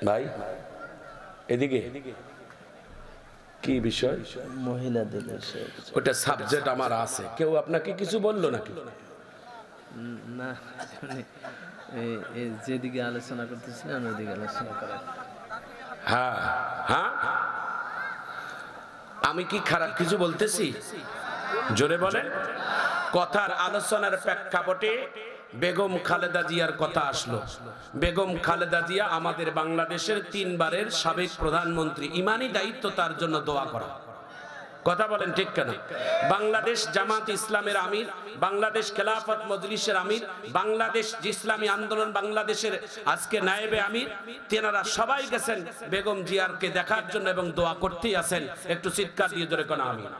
ভাই এদিকে কি বিষয়? মহিলাদের ওটা সাবজেক্ট আমার আছে। কেউ আপনাকে কিছু বললো নাকি? না, যেদিকে আলোচনা করতেছিলেন ওইদিকে আলোচনা করেন। হ্যাঁ হ্যাঁ, আমি কি খারাপ কিছু বলতেছি? জোরে বলেন। কথার আলোচনার প্রেক্ষাপটে বেগম খালেদা জিয়ার কথা আসলো। বেগম খালেদা জিয়া আমাদের বাংলাদেশের 3 বারের সাবেক প্রধানমন্ত্রী। ইমানি দায়িত্ব তার জন্য দোয়া করা। কথা বলেন ঠিক কেনা? বাংলাদেশ জামাত ইসলামের আমির, বাংলাদেশ খেলাফত মজলিসের আমির, বাংলাদেশ ইসলামী আন্দোলন বাংলাদেশের আজকে নায়েবে আমির, তেনারা সবাই গেছেন বেগম জিয়ারকে দেখার জন্য এবং দোয়া করতেই আছেন। একটু চিৎকার দিয়ে জোরে কোন আমিন।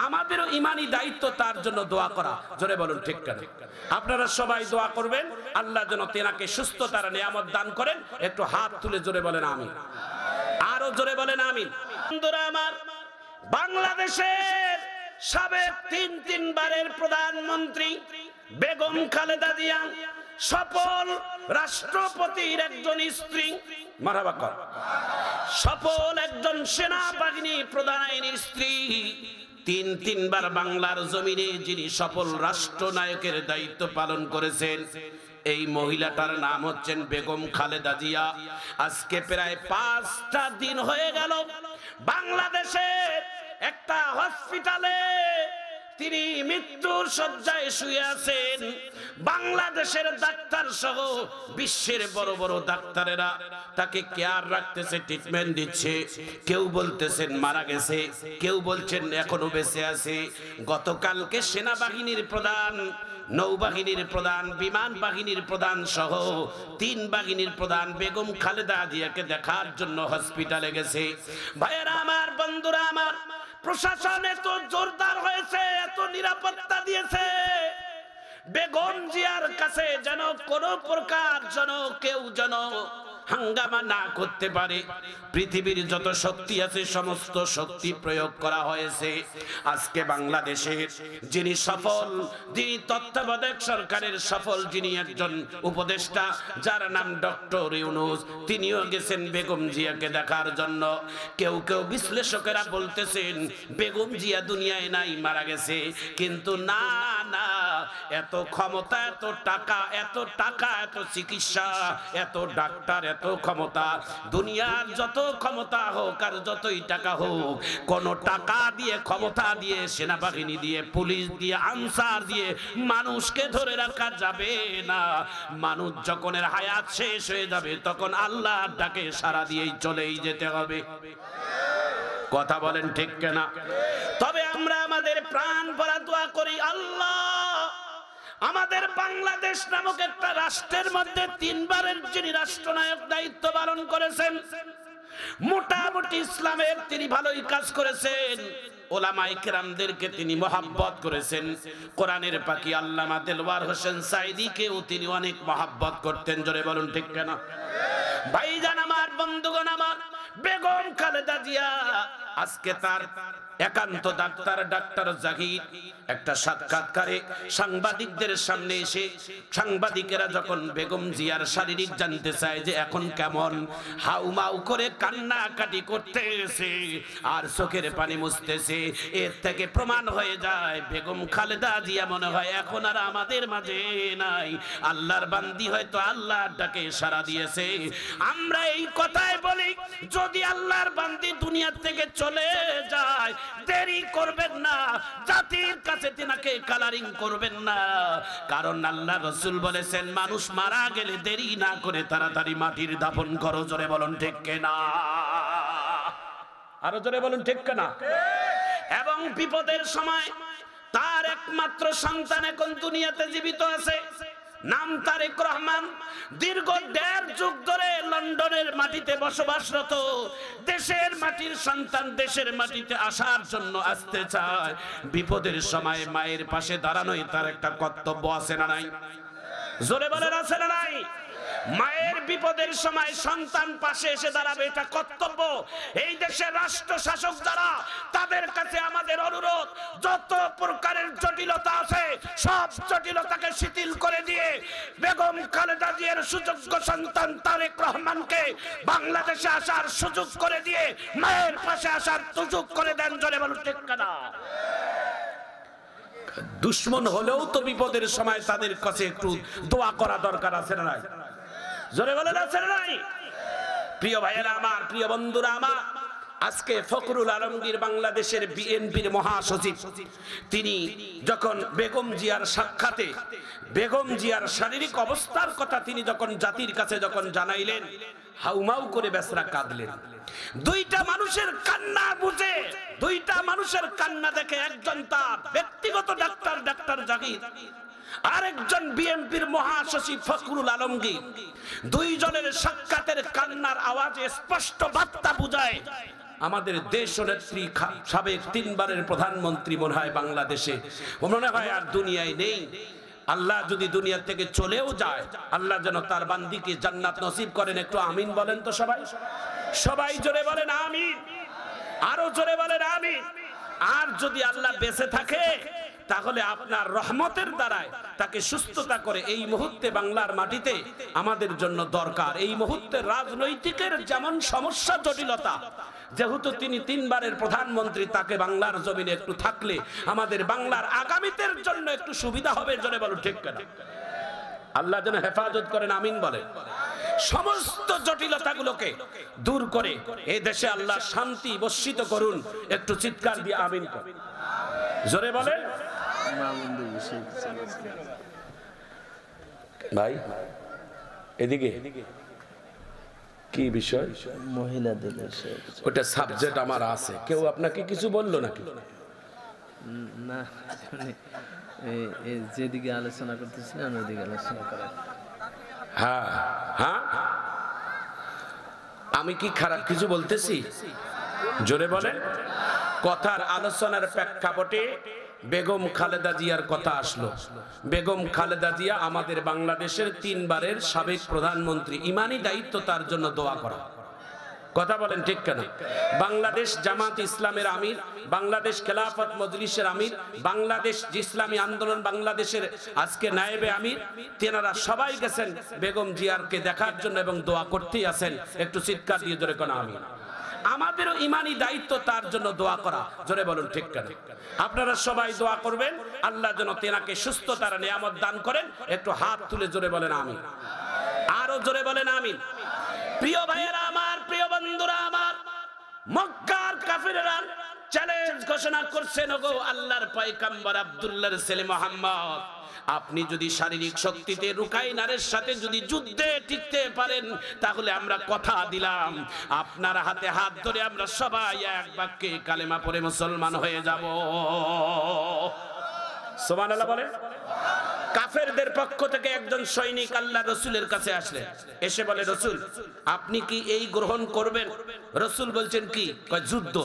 আমাদেরও ইমানি দায়িত্ব তার জন্য দোয়া করা। জোরে বলুন ঠিক কেনা? আপনারা সবাই দোয়া করবেন আল্লাহ যেন তেনাকে সুস্থতার নিয়ামত দান করেন। একটু হাত তুলে জোরে বলেন আমিন। আরো জোরে বলেন আমিন। বন্ধুরা আমার, বাংলাদেশের সাবেক 3 বারের প্রধানমন্ত্রী বেগম খালেদা জিয়া সফল রাষ্ট্রপতির একজন স্ত্রী, মারহাবা কর, সফল একজন সেনাবাহিনী প্রধানের স্ত্রী, 3 বার বাংলার জমিনে যিনি সফল রাষ্ট্রনায়কের দায়িত্ব পালন করেছেন, এই মহিলাটার নাম হচ্ছেন বেগম খালেদা জিয়া। আজকে প্রায় 5টা দিন হয়ে গেল বাংলাদেশের একটা হসপিটালে তিনি মৃত্যুর শয্যায় শুয়ে আছেন। বাংলাদেশের ডাক্তার সহ বিশ্বের বড় বড় ডাক্তারেরা তাকে কেয়ার রাখতেছে, ট্রিটমেন্ট দিচ্ছে। কেউ বলতেছেন মারা গেছে, কেউ বলছেন এখনো বেঁচে আছে। গতকালকে সেনাবাহিনীর প্রধান, নৌবাহিনীর প্রধান, বিমান বাহিনীর প্রধান সহ 3 বাহিনীর প্রধান বেগম খালেদা জিয়াকে দেখার জন্য হসপিটালে গেছে। ভাইয়েরা আমার, বন্ধুরা আমার, প্রশাসন এত জোরদার হয়েছে, এত নিরাপত্তা দিয়েছে, বেগম জিয়ার কাছে যেন কোনো প্রকার কেউ যেন হাঙ্গামা না করতে পারে। পৃথিবীর যত শক্তি আছে সমস্ত শক্তি প্রয়োগ করা হয়েছে। আজকে বাংলাদেশের যিনি সফল, যিনি তত্ত্বাবধায়ক সরকারের সফল যিনি একজন উপদেষ্টা, যার নাম ডক্টর ইউনূস, তিনিও গেছেন বেগম জিয়াকে দেখার জন্য। কেউ কেউ বিশ্লেষকেরা বলতেছেন বেগম জিয়া দুনিয়ায় নাই, মারা গেছে। কিন্তু না না, এত ক্ষমতা, এত টাকা, এত চিকিৎসা, এত ডাক্তার, এত ক্ষমতা, দুনিয়ার যত ক্ষমতা হোক আর যতই টাকা হোক, কোন টাকা দিয়ে, ক্ষমতা দিয়ে, সেনাবাহিনী দিয়ে, পুলিশ দিয়ে, আনসার দিয়ে মানুষকে ধরে রাখা যাবে না। মানুষ যখন এর হায়াত শেষ হয়ে যাবে তখন আল্লাহর ডাকে সাড়া দিয়েই চলেই যেতে হবে। কথা বলেন ঠিক কিনা? তবে আমরা আমাদের প্রাণ ভরা দোয়া করি, আল্লাহ আমাদের বাংলাদেশ নামক একটা রাষ্ট্রের মধ্যে 3 বারের যিনি রাষ্ট্রনায়ক দায়িত্ব পালন করেছেন, মোটামুটি ইসলামের তিনি ভালোই কাজ করেছেন, ওলামায়ে কেরামদেরকে তিনি মহব্বত করেছেন। কোরআনের পাখি আল্লামা দেলওয়ার হোসেন সাঈদীকেও তিনি অনেক মহব্বত করতেন। জোরে বলুন ঠিক কিনা? ভাইজান আমার, বন্ধুগণ আমার, বেগম খালেদা জিয়া আজকে তার একান্ত ডাক্তার জাহিদ একটা সাক্ষাৎকারে সাংবাদিকদের সামনে এসে, সাংবাদিকেরা যখন বেগম জিয়ার শারীরিক জানতে চায় যে এখন কেমন, হাউমাউ করে কান্নাকাটি করতেছে আর চোখের পানি মুছতেছে, এর থেকে প্রমাণ হয়ে যায় বেগম খালেদা জিয়া মনে হয় এখন আর আমাদের মাঝে নাই। আল্লাহর বান্দি হয়তো আল্লাহর ডাকে সাড়া দিয়েছে। আমরা এই কথাই বলি, যদি আল্লাহর বান্দি দুনিয়া থেকে চলে যায়, দেরি করবেন না, জাতির কাছে তিনাকে কালারিং করবেন না। কারণ আল্লাহ রাসূল বলেছেন মানুষ মারা গেলে দেরি না করে তাড়াতাড়ি মাটির দাফন করো। জোরে বলুন ঠিক কিনা? আরো জোরে বলুন ঠিক কিনা? এবং বিপদের সময় তার একমাত্র সন্তান এখন দুনিয়াতে জীবিত আছে, নাম তারেক রহমান। দীর্ঘ 1.5 যুগ ধরে লন্ডনের মাটিতে বসবাসরত, দেশের মাটির সন্তান দেশের মাটিতে আসার জন্য আসতে চায়। বিপদের সময় মায়ের পাশে দাঁড়ানোই তার একটা কর্তব্য, আছে না নাই? জোরে বলেন আছে না নাই? মায়ের বিপদের সময় সন্তান পাশে এসে দাঁড়াবে, এটা কর্তব্য। এই দেশের রাষ্ট্র শাসক যারা, তাদের কাছে আমাদের অনুরোধ, যত প্রকারের জটিলতা আছে সব জটিলতাকে শিথিল করে দিয়ে বেগম খালেদা জিয়ার সুযোগ্য সন্তান তারেক রহমানকে বাংলাদেশে আসার সুযোগ করে দিয়ে মায়ের পাশে আসার সুযোগ করে দেন। জোরে বলুন ঠিক কিনা? দুশ্মন হলেও তো বিপদের সময় তাদের কাছে একটু দোয়া করা দরকার আছে না নাই? জোরে বলেন আছে না নাই? প্রিয় ভাইয়েরা আমার, প্রিয় বন্ধুরা আমার, আজকে ফখরুল আলমগীর বাংলাদেশের বিএনপির মহাসচিব, তিনি যখন বেগম জিয়ার সাক্ষাতে বেগম জিয়ার শারীরিক অবস্থার কথা তিনি যখন জাতির কাছে যখন জানাইলেন, হাউমাউ করে বেচারা কাঁদলেন। দুইটা মানুষের কান্না বুঝে, দুইটা মানুষের কান্না দেখে, একজন তার ব্যক্তিগত ডাক্তার জাকির, আরেকজন বিএনপির মহাসচিব ফখরুল আলমগীর, দুইজনের সাক্ষাতের কান্নার আওয়াজে স্পষ্ট বার্তা বুঝায় আমাদের দেশ নেত্রী সাবেক 3 বারের প্রধানমন্ত্রী মনে হয় বাংলাদেশে মনে হয় আর দুনিয়ায় নেই। আল্লাহ যদি দুনিয়া থেকে চলেও যায়, আল্লাহ যেন তার বান্দিকে জান্নাত নসিব করেন। একটু আমিন বলেন তো সবাই, সবাই জোরে বলেন আমিন, আরো জোরে বলেন আমিন। আর যদি আল্লাহ বেঁচে থাকে তাহলে আপনার রহমতের দ্বারায় তাকে সুস্থতা করে এই মুহূর্তে বাংলার মাটিতে আমাদের জন্য দরকার। এই মুহূর্তে রাজনৈতিকের যেমন সমস্যা জটিলতা, যেহেতু তিনি 3 বারের প্রধানমন্ত্রী, তাকে বাংলার জমিনে একটু থাকলে আমাদের বাংলার আগামীতের জন্য একটু সুবিধা হবে। জোরে বলো ঠিক কিনা? আল্লাহ যেন হেফাজত করেন, আমিন বলেন। সমস্ত জটিলতাগুলোকে দূর করে এই দেশে আল্লাহ শান্তি বর্ষিত করুন। একটু চিৎকার দিয়ে আমিন করেন, জোরে বলেন। ভাই এদিকে কি বিষয়? মহিলাদের ওটা সাবজেক্ট আমার আছে। কেউ আপনাকে কিছু বললো নাকি? না, যেদিকে আলোচনা করতেছিলেন ওইদিকে আলোচনা করেন। হ্যাঁ হ্যাঁ, আমি কি খারাপ কিছু বলতেছি? জোরে বলেন। কথার আলোচনার প্রেক্ষাপটে বেগম খালেদা জিয়ার কথা আসলো। বেগম খালেদা জিয়া আমাদের বাংলাদেশের 3 বারের সাবেক প্রধানমন্ত্রী, ইমানি দায়িত্ব তার জন্য দোয়া করা। কথা বলেন ঠিক কিনা? বাংলাদেশ জামাত ইসলামের আমির, বাংলাদেশ খেলাফত মজলিসের আমির, বাংলাদেশ ইসলামী আন্দোলন বাংলাদেশের আজকে নায়েবে আমির, তেনারা সবাই গেছেন বেগম জিয়ারকে দেখার জন্য এবং দোয়া করতেই আছেন। একটু চিৎকার দিয়ে জোরে কোন আমিন। আমাদেরও ইমানি দায়িত্ব তার জন্য দোয়া করা। জোরে বলুন ঠিক কিনা? আপনারা সবাই দোয়া করবেন আল্লাহ যেন তেনাকে সুস্থতার নিয়ামত দান করেন। একটু হাত তুলে জোরে বলেন আমিন, আরো জোরে বলেন আমিন। প্রিয় ভাইয়েরা আমার, প্রিয় বন্ধুরা আমার, মক্কার কাফিররা চ্যালেঞ্জ ঘোষণা করছেন, ওগো আল্লাহর পয়গম্বর আব্দুল্লাহর ছেলে মুহাম্মদ, আপনি যদি শারীরিক শক্তিতে রুকাইনারের সাথে যদি যুদ্ধে টিকতে পারেন তাহলে আমরা কথা দিলাম আপনার হাতে হাত ধরে আমরা সবাই এক বাক্যে কালেমা পড়ে মুসলমান হয়ে যাব। সুবহানাল্লাহ বলেন। কাফেরদের পক্ষ থেকে একজন সৈনিক আল্লাহ রসুলের কাছে আসলেন, এসে বলে, রসুল আপনি কি এই গ্রহণ করবেন? রসুল বলছেন কি? যুদ্ধ।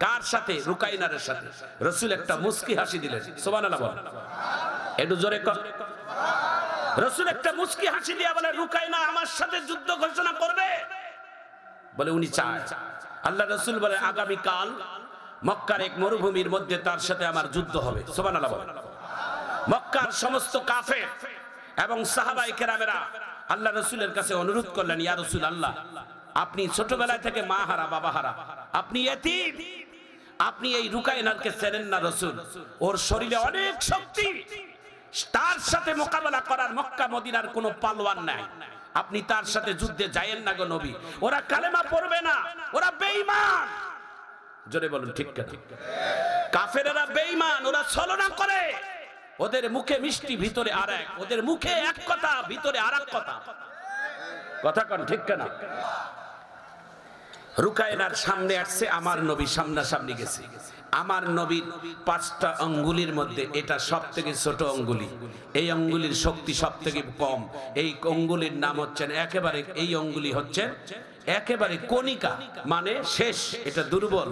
কার সাথে? রুকাইনারের সাথে। রসুল একটা মুস্কি হাসি দিলেন। সুবহানাল্লাহ বলেন, একটু জোরে কর। রসুল একটা মুস্কি হাসি দিয়া বলে, রুকাইনা আমার সাথে যুদ্ধ ঘোষণা করবে? বলে উনি চায়। আল্লাহ রসুল বলে, আগামী কাল মক্কার এক মরুভূমির মধ্যে তার সাথে আমার যুদ্ধ হবে। সুবহানাল্লাহ বলেন। মক্কার সমস্ত কাফের এবং সাহাবায়ে কেরামেরা আল্লাহ রসুলের কাছে অনুরোধ করলেন, ইয়া রাসূলুল্লাহ, আপনি ছোটবেলা থেকে মা হারা বাবা হারা, আপনি এতিম, আপনি এই রুকাইনারকে চেনেন না রসুল, ওর শরীরে অনেক শক্তি, তার সাথে মোকাবেলা করার মক্কা মদিনার কোনো পালোয়ান নাই, আপনি তার সাথে যুদ্ধে যায়েন না গো নবী, ওরা কালেমা পড়বে না, ওরা বেঈমান। জোরে বলুন ঠিক কিনা? কাফেরেরা বেঈমান, ওরা ছলনা করে, ওদের মুখে মিষ্টি ভিতরে আরেক, ওদের মুখে এক কথা ভিতরে আরেক কথা। কথা কোন ঠিক কিনা? রুকাইনার সামনে আসছে, আমার নবী সামনাসামনি গেছে। আমার নবীর 5টা আঙ্গুলির মধ্যে এটা সবথেকে ছোট আঙ্গুলি, এই আঙ্গুলির শক্তি সবথেকে কম, এই আঙ্গুলির নাম হচ্ছেন একেবারে, এই আঙ্গুলি হচ্ছে একেবারে কণিকা, মানে শেষ, এটা দুর্বল।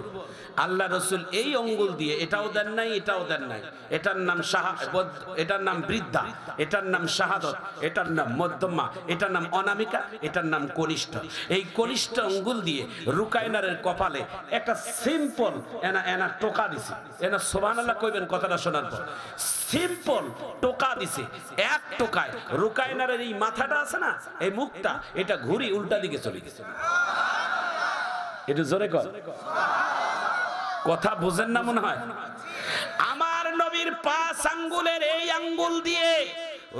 আল্লাহ রসুল এই আঙ্গুল দিয়ে এটাও দেন নাই, এটাও দেন নাই। এটার নাম এটার নাম বৃদ্ধা, এটার নাম শাহাদত, এটার নাম মধ্যমা, এটার নাম অনামিকা, এটার নাম কনিষ্ঠ। এই কনিষ্ঠ আঙ্গুল দিয়ে রুকায়নারের কপালে একটা সিম্পল এনা টোকা দিছে। এনা সুবহানাল্লাহ কইবেন কথাটা শোনার পর। সিম্পল টোকা দিছে, এক টোকায় রুকায়নারের এই মাথাটা আছে না, এই মুখটা, এটা ঘুরি উল্টা দিকে চলে গেছে। একটু জোরে কর, কথা বুঝেন না মনে হয়। আমার নবীর 5 আঙ্গুলের এই আঙ্গুল দিয়ে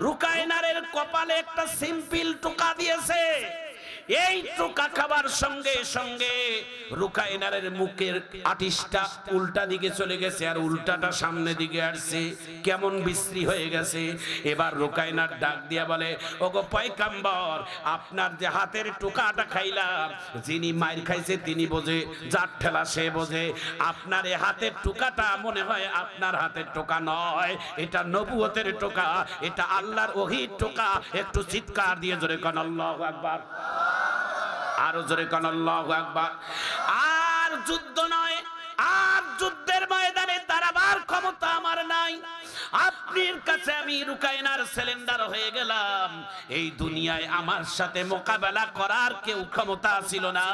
রুকায়নারের কপালে একটা সিম্পল টোকা দিয়েছে। এই টোকা খাবার সঙ্গে সঙ্গে রুকায়নারের মুখের আটিশটা উল্টা দিকে চলে গেছে, আর উল্টাটা সামনে দিকে আসছে, কেমন বিশ্রী হয়ে গেছে। এবার রুকায়নার ডাক দিয়া বলে, ওগো পয়গম্বর, আপনার যে হাতের টোকাটা খাইলাম, যিনি মাইর খাইছে তিনি বোঝে, যার ঠেলা সে বোঝে। আপনার এই হাতের টোকাটা মনে হয় আপনার হাতের টোকা নয়, এটা নবুয়তের টোকা, এটা আল্লাহর ওহীর টোকা। একটু চিৎকার দিয়ে জোরে কোন আল্লাহু আকবার, আরো জোরে কোন আল্লাহু আকবার। আর যুদ্ধ নয়, আর যুদ্ধের ময়দানে দাঁড়াবার ক্ষমতা আমার নাই। আপনার কাছে আমি রুকায়নার সিলিন্ডার হয়ে গেলাম। এই দুনিয়ায় আমার সাথে মোকাবেলা করার কেউ ক্ষমতা ছিল না।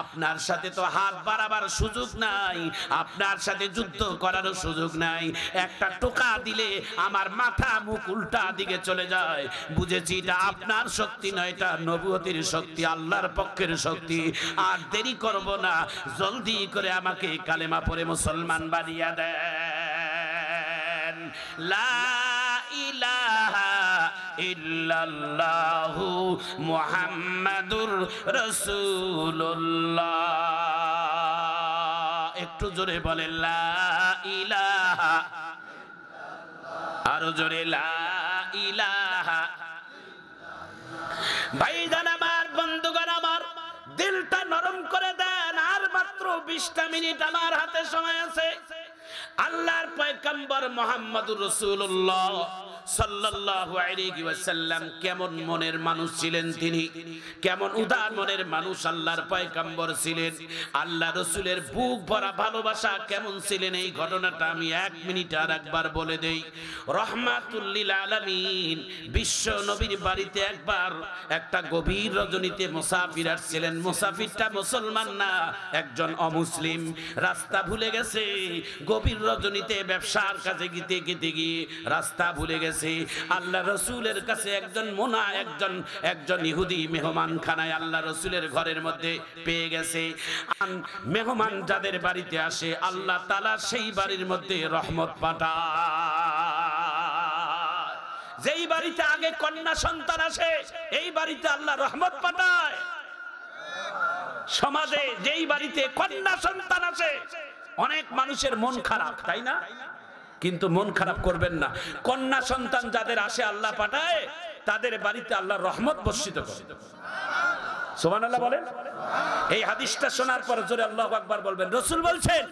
আপনার সাথে তো হাত বাড়াবার সুযোগ নাই, আপনার সাথে যুদ্ধ করারও সুযোগ নাই। একটা টোকা দিলে আমার মাথা মুখ উল্টা দিকে চলে যায়। বুঝেছি এটা আপনার শক্তি নয়, এটা নবুয়তের শক্তি, আল্লাহর পক্ষের শক্তি। আর দেরি করব না, জলদি করে আমাকে কালেমা পড়ে মুসলমান বানিয়ে দেন। লা ইলাহা ইল্লাল্লাহু মুহাম্মাদুর রাসূলুল্লাহ। একটু জোরে বলেন লা ইলাহা, আরো জোরে লা ইলাহা। ভাইজান আমার, বন্ধুগণ আমার, দিলটা নরম করে দেন। আর মাত্র 20টা মিনিট আমার হাতে সময় আছে। আল্লাহর পয়গম্বর মুহাম্মদুর রাসূলুল্লাহ সাল্লাল্লাহু আলাইহি ওয়াসাল্লাম কেমন মনের মানুষ ছিলেন, তিনি কেমন উদার মনের মানুষ আল্লাহর পয়গম্বর ছিলেন। আল্লাহ রাসূলের বুক ভরা ভালোবাসা কেমন ছিলেন, এই ঘটনাটা আমি 1 মিনিট আর একবার বলে দেই। রহমাতুল লিল আলামিন বিশ্ব নবীর বাড়িতে একবার একটা গভীর রজনীতে মুসাফির আসছিলেন। মুসাফিরটা মুসলমান না, একজন অমুসলিম। রাস্তা ভুলে গেছে, গভীর রজনীতে ব্যবসার কাছে গিয়ে গিয়ে রাস্তা ভুলে গেছে। আল্লাহ রসুলের কাছে একজন ইহুদি মেহমান খানায় আল্লাহ রসুলের ঘরের মধ্যে পেয়ে গেছে। মেহমান যাদের বাড়িতে আসে আল্লাহ তাআলা সেই বাড়ির মধ্যে রহমত পাঠায়। যেই বাড়িতে আগে কন্যা সন্তান আসে এই বাড়িতে আল্লাহ রহমত পাঠায়। সমাজে যেই বাড়িতে কন্যা সন্তান আসে অনেক মানুষের মন খারাপ, তাই না? কিন্তু মন খারাপ করবেন না, কন্যা সন্তান যাদের আসে আল্লাহ পাঠায়, তাদের বাড়িতে আল্লাহ রহমত বর্ষিত করে। সুবহানাল্লাহ বলেন। এই হাদিসটা শোনার পর জোরে আল্লাহু আকবার বলবেন। রাসূল বলছেন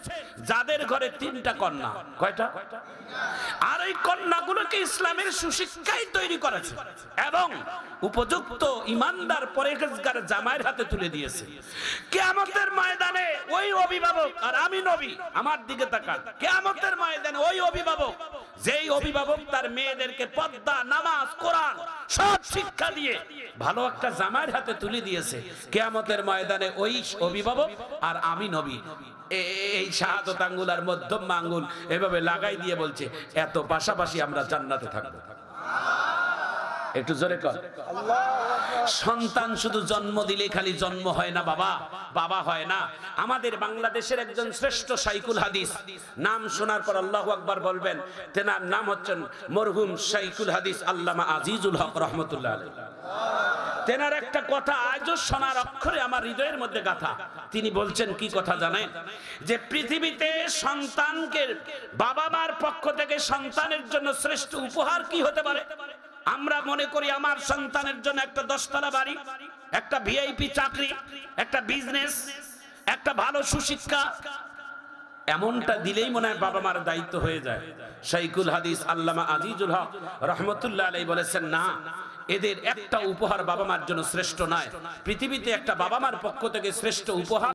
যাদের ঘরে 3টা কন্যা, কয়টা? আর এই কন্যাগুলোকে ইসলামের সুশিক্ষায় তৈরি করেছে এবং উপযুক্ত ইমানদার পরহেজগার জামাইয়ের হাতে তুলে দিয়েছে। কিয়ামতের ময়দানে ওই অভিভাবক, আর আমি নবী, আমার দিকে তাকান, কিয়ামতের ময়দানে ওই অভিভাবক, যেই অভিভাবক তার মেয়েদেরকে পর্দা, নামাজ, কোরআন সব শিক্ষা দিয়ে ভালো একটা জামাইয়ের হাতে তুলে দিয়েছে, কিয়ামতের ময়দানে ওই অভিভাবক আর আমি নবী এই শাহাদাত আঙ্গুল আর মধ্যম আঙ্গুল এভাবে লাগাই দিয়ে বলছে এত পাশাপাশি আমরা জান্নাতে থাকবো। একটু জোরে কর। সন্তান শুধু জন্ম দিলে খালি জন্ম হয় না বাবা, বাবা হয় না। আমাদের বাংলাদেশের একজন শ্রেষ্ঠ শাইখুল হাদিস, নাম শোনার পর আল্লাহু আকবার বলবেন, তেনার নাম হচ্ছেন মরহুম শাইখুল হাদিস আল্লামা আজিজুল হক রহমতুল্লাহ আলাইহি। তেনার একটা কথা আজও শোনার অক্ষরে আমার হৃদয়ের মধ্যে গাথা। তিনি বলছেন কি কথা জানেন? যে পৃথিবীতে সন্তানকে বাবা মার পক্ষ থেকে সন্তানের জন্য শ্রেষ্ঠ উপহার কি হতে পারে? আমরা মনে করি আমার সন্তানের জন্য একটা 10তলা বাড়ি, একটা ভিআইপি চাকরি, একটা বিজনেস, একটা ভালো সুশিক্ষা, এমনটা দিলেই মনে হয় বাবা মার দায়িত্ব হয়ে যায়। শাইখুল হাদিস আল্লামা আজিজুল হক রহমতুল্লাহ আলাইহি বলেছেন, না, এদের একটা উপহার বাবা মার জন্য শ্রেষ্ঠ নয়। পৃথিবীতে একটা বাবা মার পক্ষ থেকে শ্রেষ্ঠ উপহার